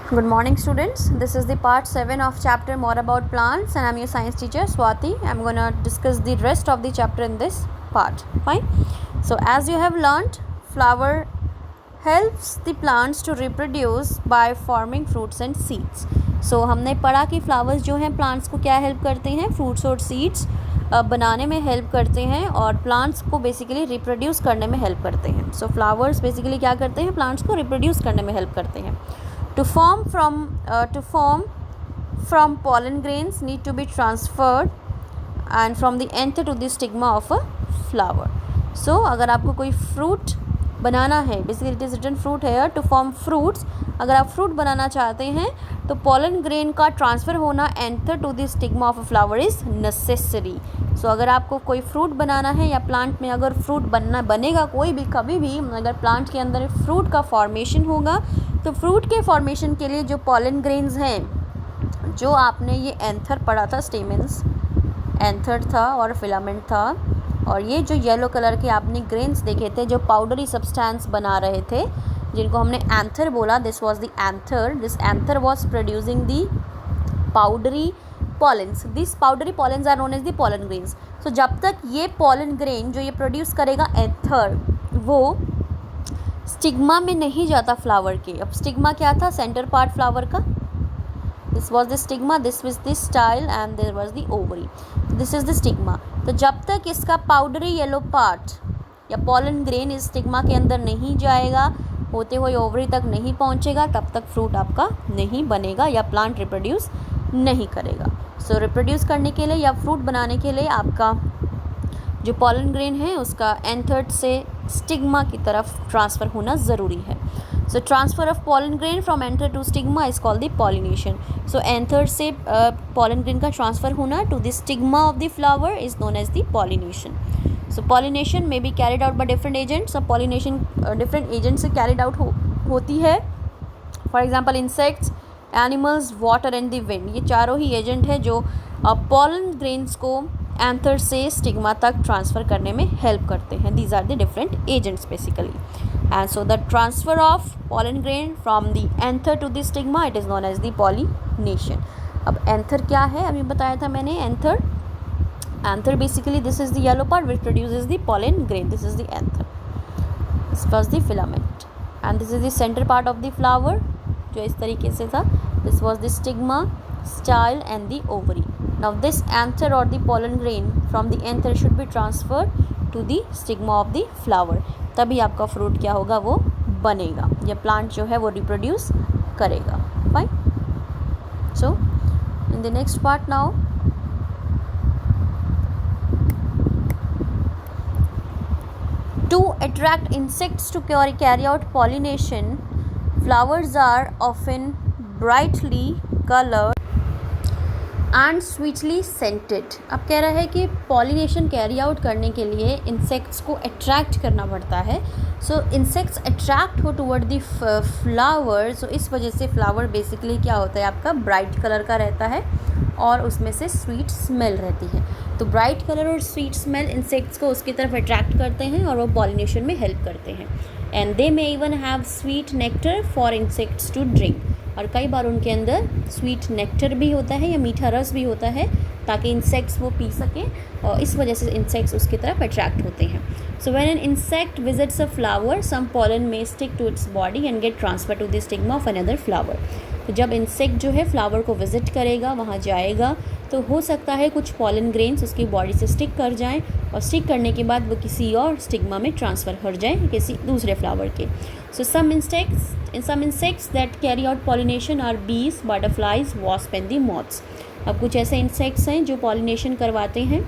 Good morning students. This is the part 7 of chapter more about plants and I'm your science teacher Swati. I'm going to discuss the rest of the chapter in this part. Fine. So as you have learned, flower helps the plants to reproduce by forming fruits and seeds. So हमने पढ़ा कि flowers जो हैं plants को क्या help करते हैं, fruits और seeds बनाने में help करते हैं और plants को basically reproduce करने में help करते हैं. So flowers basically क्या करते हैं, plants को reproduce करने में help करते हैं. To form from pollen grains need to be transferred and from the anther to the stigma of a flower. So अगर आपको कोई fruit बनाना है, basically it is written fruit here, to form fruits. अगर आप fruit बनाना चाहते हैं तो pollen grain का transfer होना anther to the stigma of a flower is necessary. So अगर आपको कोई fruit बनाना है या plant में अगर fruit बनेगा कोई भी कभी भी, अगर plant के अंदर fruit का formation होगा तो फ्रूट के फॉर्मेशन के लिए जो पॉलन ग्रेन्स हैं, जो आपने ये एंथर पढ़ा था, स्टेमेंस एंथर था और फिलामेंट था, और ये जो येलो कलर के आपने ग्रेन्स देखे थे जो पाउडरी सब्सटेंस बना रहे थे जिनको हमने एंथर बोला, this was the anther. This anther was producing the powdery pollens. This powdery pollens are known as the pollen grains. So जब तक ये पॉलन ग्रेन जो ये प्रोड्यूस करेगा एंथर, वो स्टिग्मा में नहीं जाता फ्लावर के. अब स्टिग्मा क्या था, सेंटर पार्ट फ्लावर का. This was the stigma, this was the style and there was the ovary. This is the stigma. तो जब तक इसका पाउडरी येलो पार्ट या पॉलन ग्रेन इस स्टिग्मा के अंदर नहीं जाएगा, होते हुए ओवरी तक नहीं पहुंचेगा, तब तक फ्रूट आपका नहीं बनेगा या प्लांट रिप्रोड्यूस नहीं करेगा. सो रिप्रोड्यूस करने के लिए या फ्रूट बनाने के लिए आपका जो पॉलन ग्रेन है उसका एंथर से स्टिग्मा की तरफ ट्रांसफ़र होना ज़रूरी है. So transfer of pollen grain from anther to stigma is called the pollination. So anther से पॉलन ग्रेन का ट्रांसफ़र होना to the stigma of the flower is known as the pollination. So pollination may be carried out by different agents. अब pollination different agent से carried out होती है. For example insects, animals, water and the wind. ये चारों ही agent है जो pollen grains को एंथर से स्टिग्मा तक ट्रांसफ़र करने में हेल्प करते हैं. These are the different agents basically. And so the transfer of pollen grain from the anther to the stigma it is known as the pollination. अब anther क्या है, अभी बताया था मैंने. Anther basically this is the yellow part which produces the pollen grain. This is the anther. This was the filament and this is the centre part of the flower जो इस तरीके से था. This was the stigma, style and the ovary. Now this anther or the pollen grain from the anther should be transferred to the stigma of the flower. तभी आपका fruit क्या होगा, वो बनेगा या प्लांट जो है वो रिप्रोड्यूस करेगा. Fine. So in the next part now to attract insects to carry out pollination, flowers are often brightly colored and sweetly scented. अब कह रहा है कि पॉलिनेशन कैरी आउट करने के लिए इंसेक्ट्स को अट्रैक्ट करना पड़ता है. सो इंसेक्ट्स अट्रैक्ट हो टूवर्ड द फ्लावर. सो इस वजह से फ्लावर बेसिकली क्या होता है, आपका ब्राइट कलर का रहता है और उसमें से स्वीट स्मेल रहती है. तो ब्राइट कलर और स्वीट स्मेल इंसेक्ट्स को उसकी तरफ अट्रैक्ट करते हैं और वो पॉलिनेशन में हेल्प करते हैं. And they may even have sweet nectar for insects to drink. और कई बार उनके अंदर स्वीट नेक्टर भी होता है या मीठा रस भी होता है ताकि इंसेक्ट्स वो पी सकें और इस वजह से इंसेक्ट्स उसकी तरफ अट्रैक्ट होते हैं. So when an insect visits a flower some pollen may stick to its body and get transfer to the stigma of another flower. तो जब इंसेक्ट जो है फ्लावर को विजिट करेगा, वहाँ जाएगा, तो हो सकता है कुछ पॉलन ग्रेन्स उसकी बॉडी से स्टिक कर जाएं और स्टिक करने के बाद वो किसी और स्टिग्मा में ट्रांसफ़र कर जाएं किसी दूसरे फ्लावर के. सो some insects that carry out pollination are bees, butterflies, wasp and the moths. अब कुछ ऐसे इंसेक्ट्स हैं जो पॉलिनेशन करवाते हैं.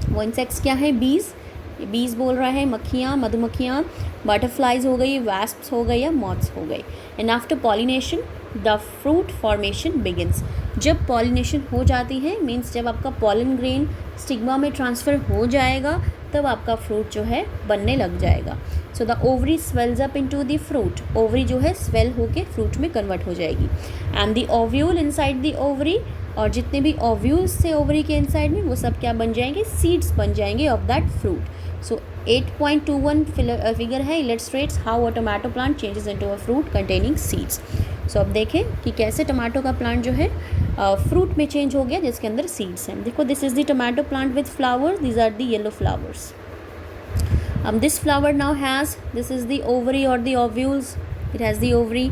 वो इंसेक्ट्स क्या हैं, बीज बोल रहा है, मक्खियाँ, मधुमक्खियाँ, बटरफ्लाइज हो गई, वैस्प्स हो गई या मॉथ्स हो गई. And after pollination the fruit formation begins. जब पॉलिनेशन हो जाती है मीन्स जब आपका पॉलन ग्रेन स्टिग्मा में ट्रांसफ़र हो जाएगा तब आपका फ्रूट जो है बनने लग जाएगा. So the ovary swells up into the fruit. Ovary जो है स्वेल होके फ्रूट में कन्वर्ट हो जाएगी. And the ovule inside the ovary, और जितने भी ओव्यूल्स थे ओवरी के इनसाइड में वो सब क्या बन जाएंगे, सीड्स बन जाएंगे of that fruit. So 8.21 figure है, illustrates how a tomato plant changes into a fruit containing seeds. सो अब देखें कि कैसे टमाटो का प्लांट जो है फ्रूट में चेंज हो गया जिसके अंदर सीड्स हैं। देखो this is the tomato plant with flowers, these are the yellow flowers. This flower now has, this is the ovary or the ovules, it has the ovary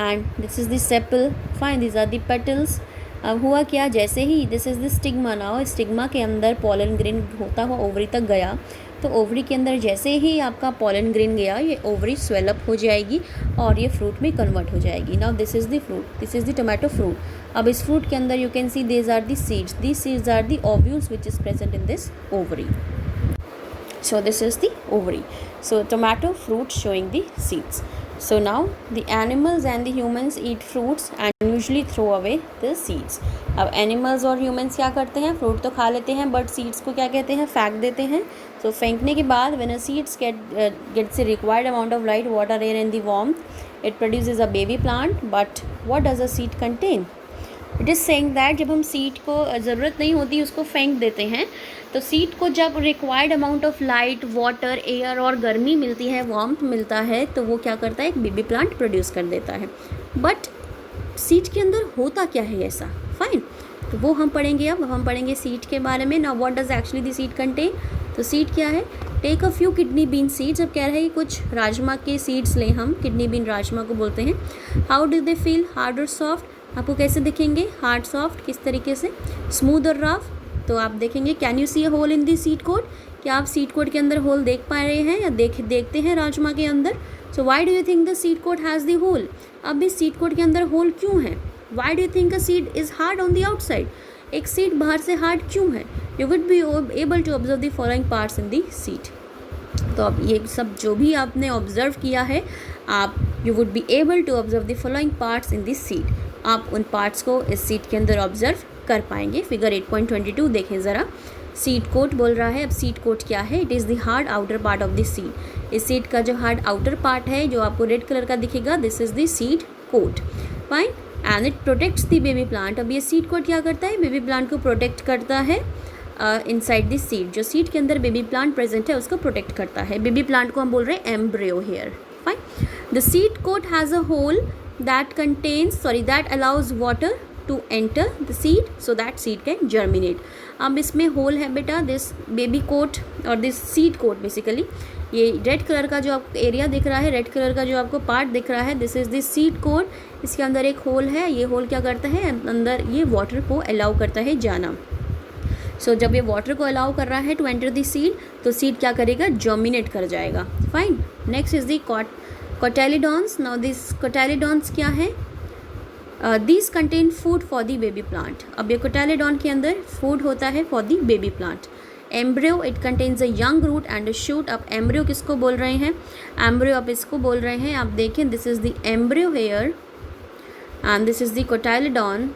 and this is the sepal, fine, these are the petals। अब हुआ क्या, जैसे ही this is the stigma, now stigma के अंदर pollen grain होता हुआ ovary तक गया, तो ओवरी के अंदर जैसे ही आपका पॉलन ग्रेन गया, ये ओवरी स्वेलअप हो जाएगी और ये फ्रूट में कन्वर्ट हो जाएगी। Now this is the fruit, this is the tomato fruit. अब इस फ्रूट के अंदर you can see these are the seeds, these seeds are the ovules which is present in this ovary. So this is the ovary. So tomato fruit showing the seeds. So now the animals and the humans eat fruits and usually throw away the seeds. अब animals और humans क्या करते हैं, fruit तो खा लेते हैं but seeds को क्या कहते हैं, फेंक देते हैं। So फेंकने के बाद when a seeds gets a required amount of light, water, air and the warmth, it produces a baby plant. But what does a seed contain? It is saying that जब हम सीड को ज़रूरत नहीं होती उसको फेंक देते हैं, तो सीड को जब required amount of light, water, air और गर्मी मिलती है, वार्मथ मिलता है, तो वो क्या करता है, एक बेबी प्लांट प्रोड्यूस कर देता है। बट सीड के अंदर होता क्या है ऐसा, फाइन, तो वो हम पढ़ेंगे। अब हम पढ़ेंगे सीड के बारे में। Now what does actually the seed contain, तो सीड क्या है, take a few kidney bean seeds. अब कह रहे हैं कि कुछ राजमा के सीड्स लें हम, किडनी बीन राजमा को बोलते हैं। How do they feel, hard और सॉफ्ट, आपको कैसे दिखेंगे, हार्ड सॉफ्ट, किस तरीके से, स्मूथ और रफ, तो आप देखेंगे। Can you see a hole in the seed coat, क्या आप सीड कोट के अंदर होल देख पा रहे हैं या देखते हैं राजमा के अंदर। So why do you think the seed coat has the hole, अब इस सीड कोट के अंदर होल क्यों है। Why do you think a seed is hard on the outside, एक सीड बाहर से हार्ड क्यों है। You would be able to observe the following parts in the seed. तो अब ये सब जो भी आपने ऑब्जर्व किया है, आप you would be able to observe the following parts in this seed, आप उन पार्ट्स को इस सीड के अंदर ऑब्जर्व कर पाएंगे। फिगर 8.22 देखें ज़रा, सीड कोट बोल रहा है। अब सीड कोट क्या है, it is the hard outer part of the seed. इस सीड का जो हार्ड आउटर पार्ट है जो आपको रेड कलर का दिखेगा, this is the seed coat, fine, and it protects the baby plant. अब ये सीड कोट क्या करता है, बेबी प्लांट को प्रोटेक्ट करता है इनसाइड दिस सीड, जो सीड के अंदर बेबी प्लांट प्रेजेंट है उसको प्रोटेक्ट करता है। बेबी प्लांट को हम बोल रहे हैं embryo here, fine. The seed coat has a hole that allows water to enter the seed so that seed can germinate। अब इसमें होल है बेटा, दिस बेबी कोट और दिस सीड कोट बेसिकली, ये रेड कलर का जो आपको area दिख रहा है, रेड कलर का जो आपको पार्ट दिख रहा है, this is this seed coat. इसके अंदर एक होल है, ये होल क्या करता है, अंदर ये वाटर को अलाउ करता है जाना। सो जब ये वाटर को अलाउ कर रहा है टू एंटर द सीड, तो सीड क्या करेगा, जर्मिनेट कर जाएगा, fine. Next is the cotyledons. Now this cotyledons क्या है, this contain food for the baby plant. अब ये कोटाइलिडॉन के अंदर फूड होता है for the baby plant. Embryo, it contains a young root and a shoot. अब एम्ब्रियो किसको बोल रहे हैं, एम्ब्रियो आप इसको बोल रहे हैं, आप देखें this is the embryo here and this is the cotyledon,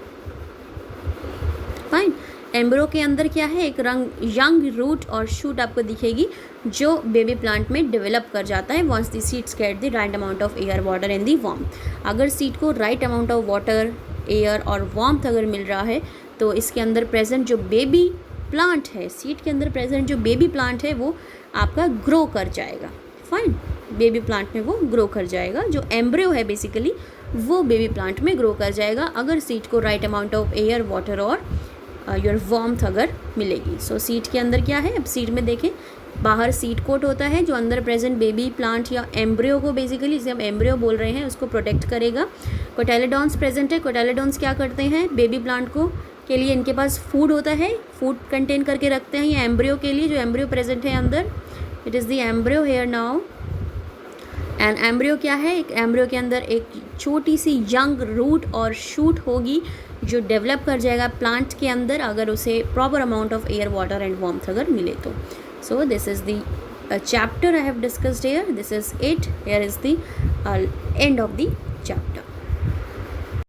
fine. Embryo के अंदर क्या है, एक यंग रूट और शूट आपको दिखेगी जो बेबी प्लांट में डेवलप कर जाता है once the seeds get the right amount of air, water and the warmth. अगर सीड को right amount of water, air और वार्मथ अगर मिल रहा है, तो इसके अंदर प्रेजेंट जो बेबी प्लांट है, सीड के अंदर प्रेजेंट जो बेबी प्लांट है वो आपका ग्रो कर जाएगा, फाइन। बेबी प्लांट में वो ग्रो कर जाएगा, जो एम्ब्रियो है बेसिकली वो बेबी प्लांट में ग्रो कर जाएगा अगर सीड को right amount of air, water और योर वार्मथ अगर मिलेगी। सो सीड के अंदर क्या है, अब सीड में देखें, बाहर सीड कोट होता है जो अंदर प्रेजेंट बेबी प्लांट या एम्ब्रियो को, बेसिकली इसे हम एम्ब्रियो बोल रहे हैं, उसको प्रोटेक्ट करेगा। कोटाइलिडॉन्स प्रेजेंट है। कोटाइलिडॉन्स क्या करते हैं, बेबी प्लांट को के लिए इनके पास फूड होता है, फूड कंटेन करके रखते हैं ये एम्ब्रियो के लिए, जो एम्ब्रियो प्रेजेंट है अंदर, it is the embryo here now. And embryo क्या है, एक एम्ब्रियो के अंदर एक छोटी सी यंग रूट और शूट होगी जो डेवलप कर जाएगा प्लांट के अंदर अगर उसे proper amount of air, water and warmth अगर मिले तो। So this is the chapter I have discussed here. This is it. Here is the end of the chapter.